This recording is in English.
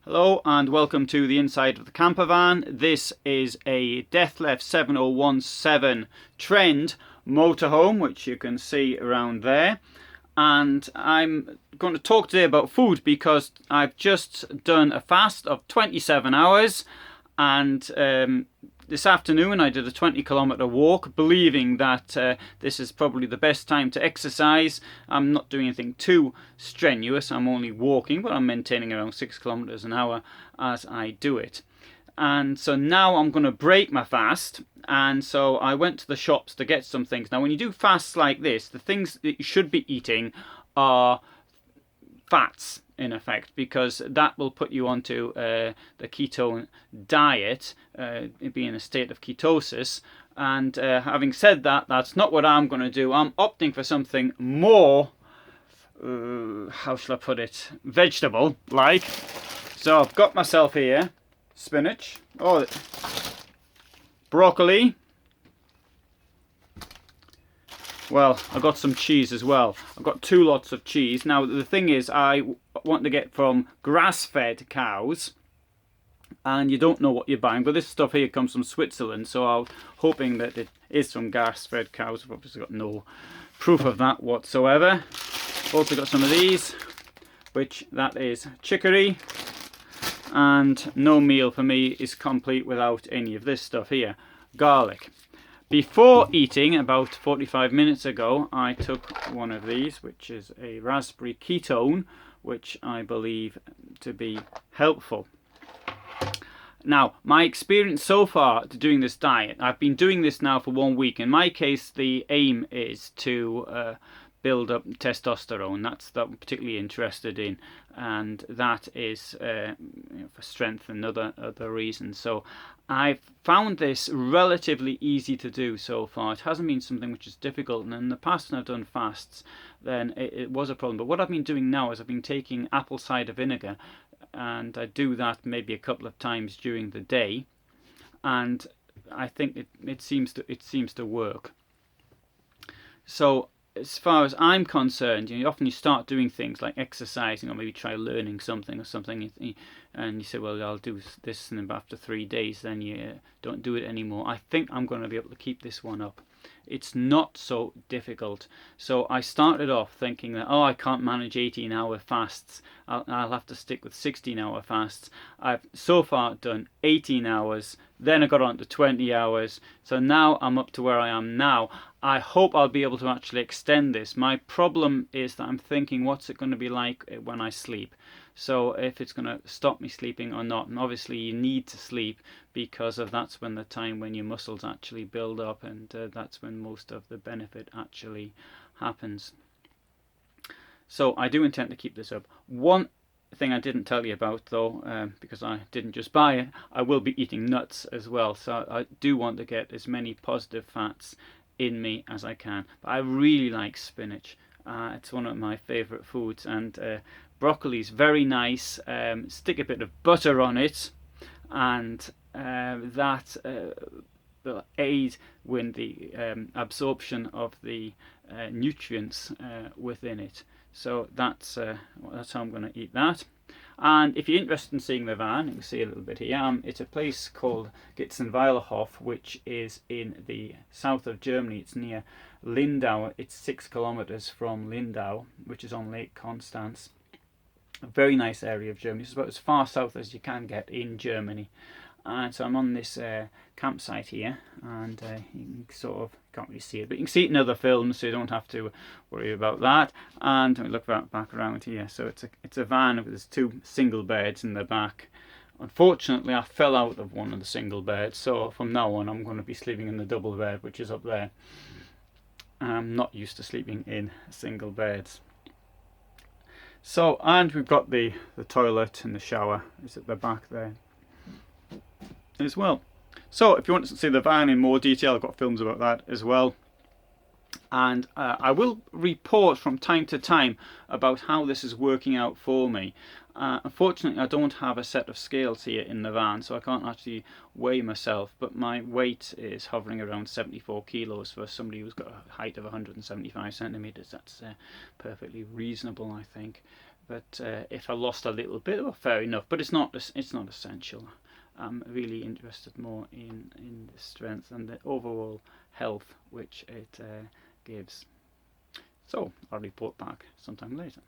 Hello and welcome to the inside of the camper van. This is a Deathleft 7017 Trend motorhome, which you can see around there. And I'm going to talk today about food because I've just done a fast of 27 hours and this afternoon I did a 20-kilometer walk, believing that this is probably the best time to exercise. I'm not doing anything too strenuous, I'm only walking, but I'm maintaining around 6 kilometers an hour as I do it. And so now I'm going to break my fast, and so I went to the shops to get some things. Now when you do fasts like this, the things that you should be eating are fats, in effect, because that will put you onto the ketone diet, be in a state of ketosis. And having said that, that's not what I'm going to do. I'm opting for something more, how shall I put it, vegetable like. So I've got myself here spinach, broccoli. Well, I got some cheese as well. I've got 2 lots of cheese. Now, the thing is, I want to get from grass-fed cows, and you don't know what you're buying. But this stuff here comes from Switzerland, so I'm hoping that it is from grass-fed cows. I've obviously got no proof of that whatsoever. Also got some of these, which that is chicory. And no meal for me is complete without any of this stuff here. Garlic. Before eating, about 45 minutes ago, I took one of these, which is a raspberry ketone, which I believe to be helpful. Now, my experience so far to doing this diet, I've been doing this now for 1 week. In my case, the aim is to build up testosterone. That's that I'm particularly interested in, and that is for strength and other reasons. So I've found this relatively easy to do so far. It hasn't been something which is difficult, and in the past when I've done fasts, then it was a problem. But what I've been doing now is I've been taking apple cider vinegar, and I do that maybe a couple of times during the day, and I think it seems to work. So as far as I'm concerned, often you start doing things like exercising or maybe try learning something or something, and you say, well, I'll do this, and then after 3 days then you don't do it anymore. I think I'm going to be able to keep this one up. It's not so difficult. So I started off thinking that, I can't manage 18-hour fasts. I'll have to stick with 16-hour fasts. I've so far done 18 hours, then I got on to 20 hours. So now I'm up to where I am now. I hope I'll be able to actually extend this. My problem is that I'm thinking, what's it going to be like when I sleep? So if it's going to stop me sleeping or not. And obviously you need to sleep, because that's when the time when your muscles actually build up, and that's when most of the benefit actually happens. So I do intend to keep this up. One thing I didn't tell you about though, because I didn't just buy it, I will be eating nuts as well. So I do want to get as many positive fats in me as I can. But I really like spinach. It's one of my favorite foods, and broccoli is very nice. Stick a bit of butter on it, and that will aid with the absorption of the nutrients within it. So that's how I'm going to eat that. And if you're interested in seeing the van, you can see a little bit here. It's a place called Gitzenweilerhof, which is in the south of Germany. It's near Lindau. It's 6 kilometers from Lindau, which is on Lake Constance. A very nice area of Germany. It's about as far south as you can get in Germany. And so I'm on this campsite here, and you can can't really see it, but you can see it in other films, so you don't have to worry about that. And we look back around here. So it's a van with 2 single beds in the back. Unfortunately, I fell out of one of the single beds, so from now on I'm going to be sleeping in the double bed, which is up there. I'm not used to sleeping in single beds. So, and we've got the toilet and the shower is at the back there as well. So if you want to see the van in more detail, I've got films about that as well. And I will report from time to time about how this is working out for me. Unfortunately, I don't have a set of scales here in the van, so I can't actually weigh myself, but my weight is hovering around 74 kilos for somebody who's got a height of 175 centimeters. That's perfectly reasonable, I think. But if I lost a little bit, well, fair enough, but it's not essential. I'm really interested more in the strength and the overall health which it gives. So I'll report back sometime later.